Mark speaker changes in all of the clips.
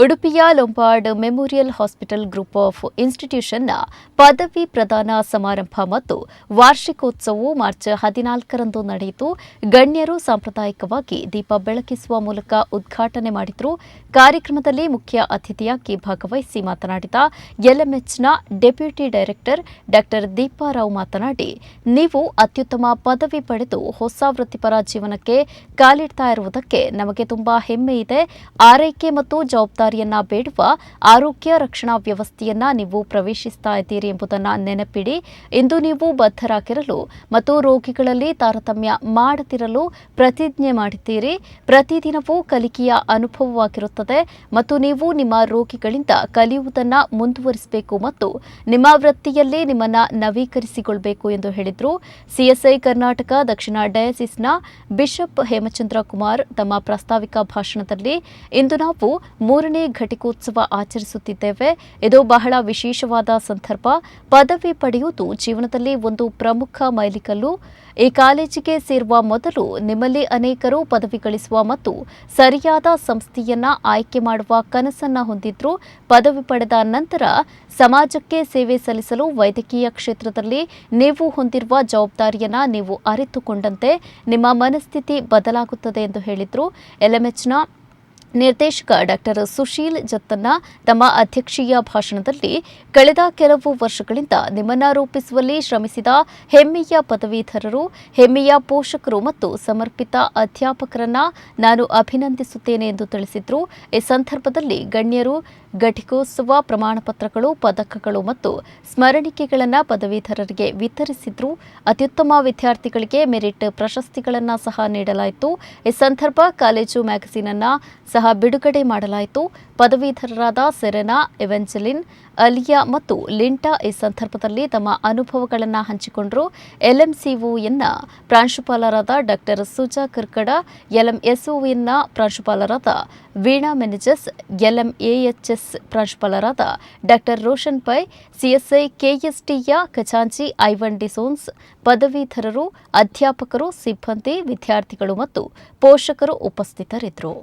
Speaker 1: ಉಡುಪಿಯ Lombard memorial hospital group of ಇನ್ಸ್ಟಿಟ್ಯೂಷನ್ನ ಪದವಿ ಪ್ರದಾನ ಸಮಾರಂಭ ಮತ್ತು ವಾರ್ಷಿಕೋತ್ಸವವು ಮಾರ್ಚ್ 14ರಂದು ನಡೆಯಿತು. ಗಣ್ಯರು ಸಾಂಪ್ರದಾಯಿಕವಾಗಿ ದೀಪ ಬೆಳಗಿಸುವ ಮೂಲಕ ಉದ್ಘಾಟನೆ ಮಾಡಿದರು. ಕಾರ್ಯಕ್ರಮದಲ್ಲಿ ಮುಖ್ಯ ಅತಿಥಿಯಾಗಿ ಭಾಗವಹಿಸಿ ಮಾತನಾಡಿದ ಎಲ್ಎಂಎಚ್ನ ಡೆಪ್ಯೂಟಿ ಡೈರೆಕ್ಟರ್ ಡಾ ದೀಪಾರಾವ್ ಮಾತನಾಡಿ, ನೀವು ಅತ್ಯುತ್ತಮ ಪದವಿ ಪಡೆದು ಹೊಸ ವೃತ್ತಿಪರ ಜೀವನಕ್ಕೆ ಕಾಲಿಡ್ತಾ ಇರುವುದಕ್ಕೆ ನಮಗೆ ತುಂಬಾ ಹೆಮ್ಮೆ ಇದೆ. ಆರೈಕೆ ಮತ್ತು ಜವಾಬ್ದಾರಿಯನ್ನ ಬೇಡುವ ಆರೋಗ್ಯ ರಕ್ಷಣಾ ವ್ಯವಸ್ಥೆಯನ್ನ ನೀವು ಪ್ರವೇಶಿಸ್ತಾ ಇದ್ದೀರಿ ಎಂಬುದನ್ನು ನೆನಪಿಡಿ. ಇಂದು ನೀವು ಬದ್ಧರಾಗಿರಲು ಮತ್ತು ರೋಗಿಗಳಲ್ಲಿ ತಾರತಮ್ಯ ಮಾಡದಿರಲು ಪ್ರತಿಜ್ಞೆ ಮಾಡಿದ್ದೀರಿ. ಪ್ರತಿದಿನವೂ ಕಲಿಕೆಯ ಅನುಭವವಾಗಿರುತ್ತದೆ ಮತ್ತು ನೀವು ನಿಮ್ಮ ರೋಗಿಗಳಿಂದ ಕಲಿಯುವುದನ್ನು ಮುಂದುವರಿಸಬೇಕು ಮತ್ತು ನಿಮ್ಮ ವೃತ್ತಿಯಲ್ಲಿ ನಿಮ್ಮನ್ನ ನವೀಕರಿಸಿಕೊಳ್ಳಬೇಕು ಎಂದು ಹೇಳಿದರು. ಸಿಎಸ್ಐ ಕರ್ನಾಟಕ ದಕ್ಷಿಣ ಡಯಾಸಿಸ್ನ ಬಿಷಪ್ ಹೇಮಚಂದ್ರ ಕುಮಾರ್ ತಮ್ಮ ಪ್ರಾಸ್ತಾವಿಕ ಭಾಷಣದಲ್ಲಿ, ಇಂದು ನಾವು 3ನೇ ಘಟಿಕೋತ್ಸವ ಆಚರಿಸುತ್ತಿದ್ದೇವೆ. ಇದು ಬಹಳ ವಿಶೇಷವಾದ ಸಂದರ್ಭ. ಪದವಿ ಪಡೆಯುವುದು ಜೀವನದಲ್ಲಿ ಒಂದು ಪ್ರಮುಖ ಮೈಲಿಗಲ್ಲು. ಈ ಕಾಲೇಜಿಗೆ ಸೇರುವ ಮೊದಲು ನಿಮ್ಮಲ್ಲಿ ಅನೇಕರು ಪದವಿ ಗಳಿಸುವ ಮತ್ತು ಸರಿಯಾದ ಸಂಸ್ಥೆಯನ್ನ ಆಯ್ಕೆ ಮಾಡುವ ಕನಸನ್ನ ಹೊಂದಿದ್ರು. ಪದವಿ ಪಡೆದ ನಂತರ ಸಮಾಜಕ್ಕೆ ಸೇವೆ ಸಲ್ಲಿಸಲು ವೈದ್ಯಕೀಯ ಕ್ಷೇತ್ರದಲ್ಲಿ ನೀವು ಹೊಂದಿರುವ ಜವಾಬ್ದಾರಿಯನ್ನ ನೀವು ಅರಿತುಕೊಂಡಂತೆ ನಿಮ್ಮ ಮನಸ್ಥಿತಿ ಬದಲಾಗುತ್ತದೆ ಎಂದು ಹೇಳಿದರು. ಎಲ್ಎಂಎಚ್ನ ನಿರ್ದೇಶಕ ಡಾ ಸುಶೀಲ್ ಜತ್ತನ್ನ ತಮ್ಮ ಅಧ್ಯಕ್ಷೀಯ ಭಾಷಣದಲ್ಲಿ, ಕಳೆದ ಕೆಲವು ವರ್ಷಗಳಿಂದ ನಿಮ್ಮನ್ನು ರೂಪಿಸುವಲ್ಲಿ ಶ್ರಮಿಸಿದ ಹೆಮ್ಮೆಯ ಪದವೀಧರರು, ಹೆಮ್ಮೆಯ ಪೋಷಕರು ಮತ್ತು ಸಮರ್ಪಿತ ಅಧ್ಯಾಪಕರನ್ನ ನಾನು ಅಭಿನಂದಿಸುತ್ತೇನೆ ಎಂದು ತಿಳಿಸಿದರು. ಈ ಸಂದರ್ಭದಲ್ಲಿ ಗಣ್ಯರು ಘಟಿಕೋತ್ಸವ ಪ್ರಮಾಣಪತ್ರಗಳು, ಪದಕಗಳು ಮತ್ತು ಸ್ಮರಣಿಕೆಗಳನ್ನು ಪದವೀಧರರಿಗೆ ವಿತರಿಸಿದ್ರು. ಅತ್ಯುತ್ತಮ ವಿದ್ಯಾರ್ಥಿಗಳಿಗೆ ಮೆರಿಟ್ ಪ್ರಶಸ್ತಿಗಳನ್ನು ಸಹ ನೀಡಲಾಯಿತು. ಈ ಸಂದರ್ಭ ಕಾಲೇಜು ಮ್ಯಾಗಝೀನ್ ಅನ್ನು ಸಹ ಬಿಡುಗಡೆ ಮಾಡಲಾಯಿತು. ಪದವೀಧರರಾದ ಸೆರೆನಾ, ಎವೆಂಜಲಿನ್, ಅಲಿಯಾ ಮತ್ತು ಲಿಂಟಾ ಈ ಸಂದರ್ಭದಲ್ಲಿ ತಮ್ಮ ಅನುಭವಗಳನ್ನು ಹಂಚಿಕೊಂಡರು. ಎಲ್ಎಂಸಿಒಎನ್ನ ಪ್ರಾಂಶುಪಾಲರಾದ ಡಾ ಸುಜಾ ಕರ್ಕಡ, ಎಲ್ಎಂಎಸ್ಒಎನ್ನ ಪ್ರಾಂಶುಪಾಲರಾದ ವೀಣಾ ಮೆನೆಜಸ್, ಎಲ್ಎಂಎಎಚ್ಎಸ್ ಪ್ರಾಂಶುಪಾಲರಾದ ಡಾ ರೋಷನ್ ಪೈ, ಸಿಎಸ್ಐ ಕೆಎಸ್ಟಿಯ ಖಜಾಂಚಿ ಐವನ್ ಡಿಸೋನ್ಸ್, ಪದವೀಧರರು, ಅಧ್ಯಾಪಕರು, ಸಿಬ್ಬಂದಿ, ವಿದ್ಯಾರ್ಥಿಗಳು ಮತ್ತು ಪೋಷಕರು ಉಪಸ್ಥಿತರಿದ್ದರು.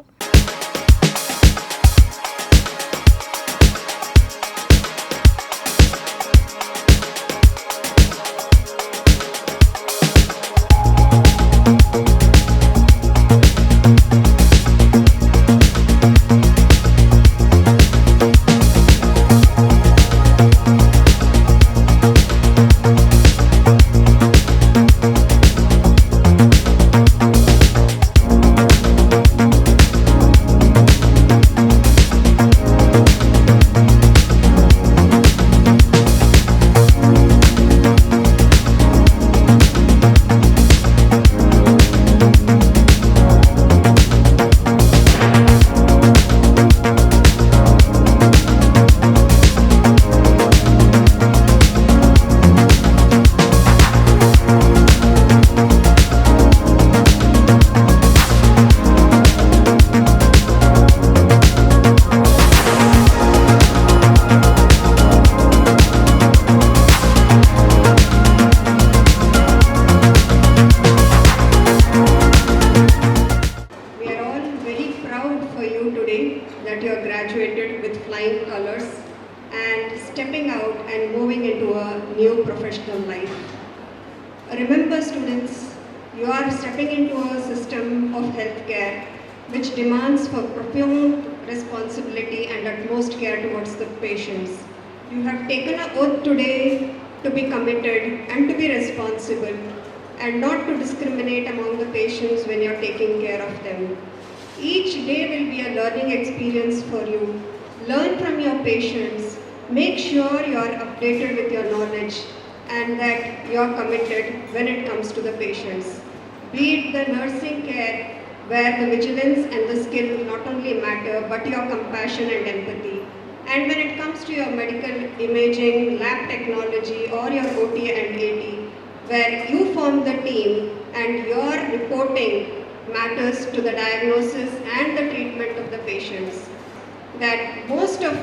Speaker 2: That you are graduated with flying colors and stepping out and moving into a new professional life. Remember students, you are stepping into a system of healthcare which demands for profound responsibility and utmost care towards the patients. You have taken an oath today to be committed and to be responsible and not to discriminate among the patients when you are taking care of them. Each day will be a learning experience for you. Learn from your patients. Make sure you are updated with your knowledge and that you are committed when it comes to the patients. Be it the nursing care where the vigilance and the skill not only matter but your compassion and empathy. And when it comes to your medical imaging, lab technology or your OT and AT, where you form the team and your reporting matters to the diagnosis and the treatment of the patients. That most of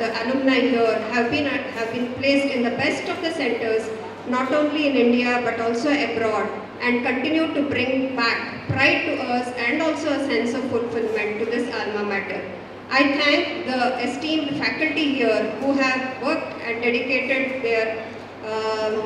Speaker 2: the alumni here have been placed in the best of the centers, not only in India but also abroad, and continue to bring back pride to us and also a sense of fulfillment to this alma mater. I thank the esteemed faculty here who have worked and dedicated their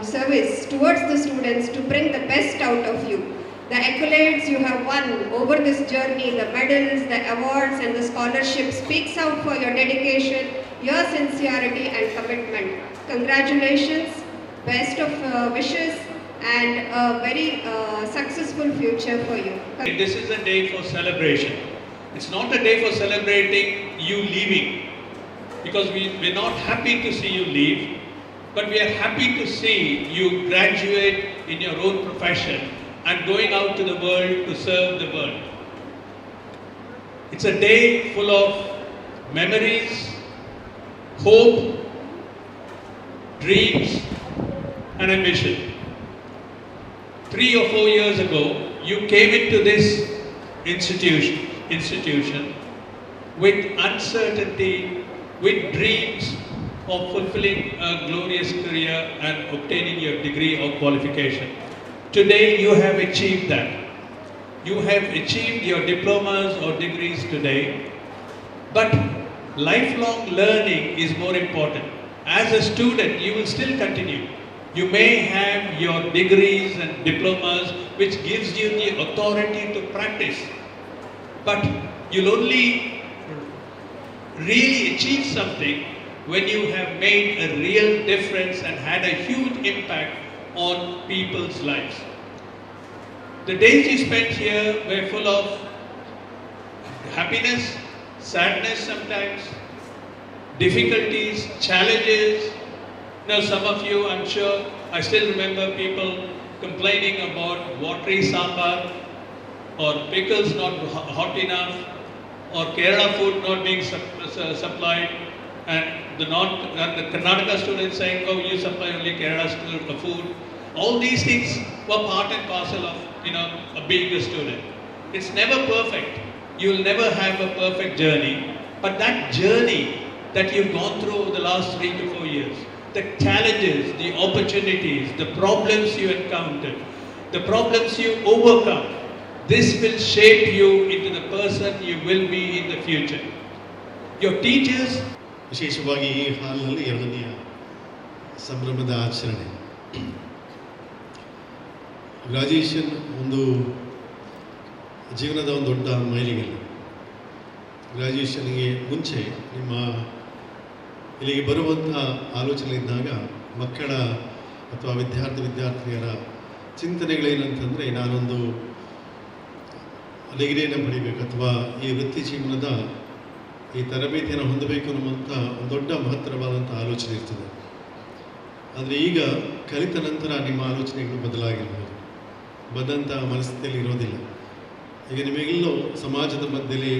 Speaker 2: service towards the students to bring the best out of you. The accolades you have won over this journey, the medals, the awards and the scholarships speaks out for your dedication, your sincerity and commitment. Congratulations, best of wishes and a very successful future for you.
Speaker 3: This is a day for celebration. It's not a day for celebrating you leaving, because we're not happy to see you leave, but we are happy to see you graduate in your own profession and going out to the world to serve the world. It's a day full of memories, hope, dreams and ambition. 3 or 4 years ago, you came into this institution with uncertainty, with dreams of fulfilling a glorious career and obtaining your degree or qualification. Today you have achieved that. You have achieved your diplomas or degrees today, but lifelong learning is more important. As a student, you will still continue. You may have your degrees and diplomas which gives you the authority to practice, but you'll only really achieve something when you have made a real difference and had a huge impact on people's lives. The days you spent here were full of happiness, sadness sometimes, difficulties, challenges. Now some of you, I'm sure, I still remember people complaining about watery sambar or pickles not hot enough or Kerala food not being supplied, and the Karnataka students saying, oh, you supply only Kerala food. All these things were part and parcel of being a student. It's never perfect. You will never have a perfect journey, but that journey that you've gone through over the last 3 to 4 years, the challenges, the opportunities, the problems you encountered, the problems you overcome, this will shape you into the person you will be in the future. Your teachers,
Speaker 4: ವಿಶೇಷವಾಗಿ ಈ ಹಾಲ್ನಲ್ಲಿ 2ನೆಯ ಸಂಭ್ರಮದ ಆಚರಣೆ. Graduation ಒಂದು ಜೀವನದ ಒಂದು ದೊಡ್ಡ ಮೈಲಿಗಲ್ಲು. ಗ್ರಾಜ್ಯುಯೇಷನ್ಗೆ ಮುಂಚೆ ನಿಮ್ಮ ಇಲ್ಲಿಗೆ ಬರುವಂಥ ಆಲೋಚನೆ ಇದ್ದಾಗ ಮಕ್ಕಳ ಅಥವಾ ವಿದ್ಯಾರ್ಥಿನಿಯರ ಚಿಂತನೆಗಳೇನಂತಂದರೆ, ನಾನೊಂದು ಡಿಗ್ರಿಯನ್ನು ಪಡಿಬೇಕು ಅಥವಾ ಈ ವೃತ್ತಿ ಜೀವನದ ಈ ತರಬೇತಿಯನ್ನು ಹೊಂದಬೇಕು ಅನ್ನುವಂಥ ಒಂದು ದೊಡ್ಡ ಮಹತ್ತರವಾದಂಥ ಆಲೋಚನೆ ಇರ್ತದೆ. ಆದರೆ ಈಗ ಕಲಿತ ನಂತರ ನಿಮ್ಮ ಆಲೋಚನೆಗಳು ಬದಲಾಗಿರ್ಬೋದು, ಬದ್ದಂಥ ಮನಸ್ಥಿತಿಯಲ್ಲಿ ಇರೋದಿಲ್ಲ. ಈಗ ನಿಮಗೆಲ್ಲೋ ಸಮಾಜದ ಮಧ್ಯದಲ್ಲಿ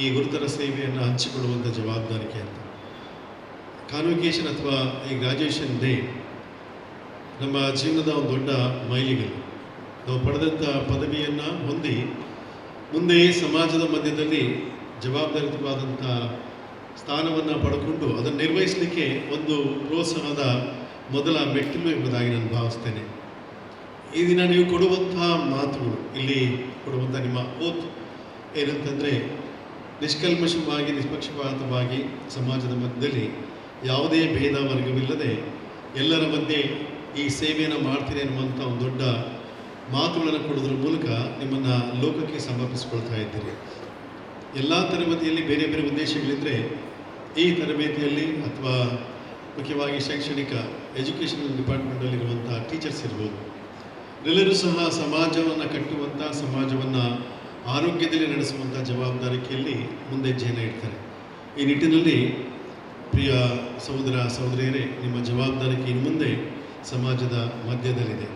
Speaker 4: ಈ ಗುರುತರ ಸೇವೆಯನ್ನು ಹಂಚಿಕೊಳ್ಳುವಂಥ ಜವಾಬ್ದಾರಿಕೆ ಅಂತ. ಕಾನ್ವಿಕೇಷನ್ ಅಥವಾ ಈ ಗ್ರಾಜ್ಯುಯೇಷನ್ ಡೇ ನಮ್ಮ ಜೀವನದ ಒಂದು ದೊಡ್ಡ ಮೈಲಿಗಲ್ಲು. ನಾವು ಪಡೆದಂಥ ಪದವಿಯನ್ನು ಹೊಂದಿ ಮುಂದೆ ಸಮಾಜದ ಮಧ್ಯದಲ್ಲಿ ಜವಾಬ್ದಾರಿತವಾದಂಥ ಸ್ಥಾನವನ್ನು ಪಡ್ಕೊಂಡು ಅದನ್ನು ನಿರ್ವಹಿಸಲಿಕ್ಕೆ ಒಂದು ಪ್ರೋತ್ಸಾಹದ ಮೊದಲ ಮೆಟ್ಟಿಲು ಎಂಬುದಾಗಿ ನಾನು ಭಾವಿಸ್ತೇನೆ. ಈ ದಿನ ನೀವು ಕೊಡುವಂಥ ಮಾತುಗಳು, ಇಲ್ಲಿ ಕೊಡುವಂಥ ನಿಮ್ಮ ಓತ್ ಏನಂತಂದರೆ, ನಿಷ್ಕಲ್ಮಶವಾಗಿ ನಿಷ್ಪಕ್ಷಪಾತವಾಗಿ ಸಮಾಜದ ಮಧ್ಯದಲ್ಲಿ ಯಾವುದೇ ಭೇದ ವರ್ಗವಿಲ್ಲದೆ ಎಲ್ಲರ ಮಧ್ಯೆ ಈ ಸೇವೆಯನ್ನು ಮಾಡ್ತೀನಿ ಅನ್ನುವಂಥ ಒಂದು ದೊಡ್ಡ ಮಾತುಗಳನ್ನು ಕೊಡೋದ್ರ ಮೂಲಕ ನಿಮ್ಮನ್ನು ಲೋಕಕ್ಕೆ ಸಮರ್ಪಿಸಿಕೊಳ್ತಾ ಇದ್ದೀರಿ. ಎಲ್ಲ ತರಬೇತಿಯಲ್ಲಿ ಬೇರೆ ಬೇರೆ ಉದ್ದೇಶಗಳಿದ್ದರೆ, ಈ ತರಬೇತಿಯಲ್ಲಿ ಅಥವಾ ಮುಖ್ಯವಾಗಿ ಶೈಕ್ಷಣಿಕ ಎಜುಕೇಷನಲ್ ಡಿಪಾರ್ಟ್ಮೆಂಟಲ್ಲಿರುವಂಥ ಟೀಚರ್ಸ್ ಇರ್ಬೋದು, ಎಲ್ಲರೂ ಸಹ ಸಮಾಜವನ್ನು ಕಟ್ಟುವಂಥ, ಸಮಾಜವನ್ನು ಆರೋಗ್ಯದಲ್ಲಿ ನಡೆಸುವಂಥ ಜವಾಬ್ದಾರಿಕೆಯಲ್ಲಿ ಮುಂದೆಜ್ಜೆಯನ್ನು ಇಡ್ತಾರೆ. ಈ ನಿಟ್ಟಿನಲ್ಲಿ ಪ್ರಿಯ ಸಹೋದರ ಸಹೋದರಿಯರೇ, ನಿಮ್ಮ ಜವಾಬ್ದಾರಿಕೆ ಇನ್ನು ಮುಂದೆ ಸಮಾಜದ ಮಧ್ಯದಲ್ಲಿದೆ.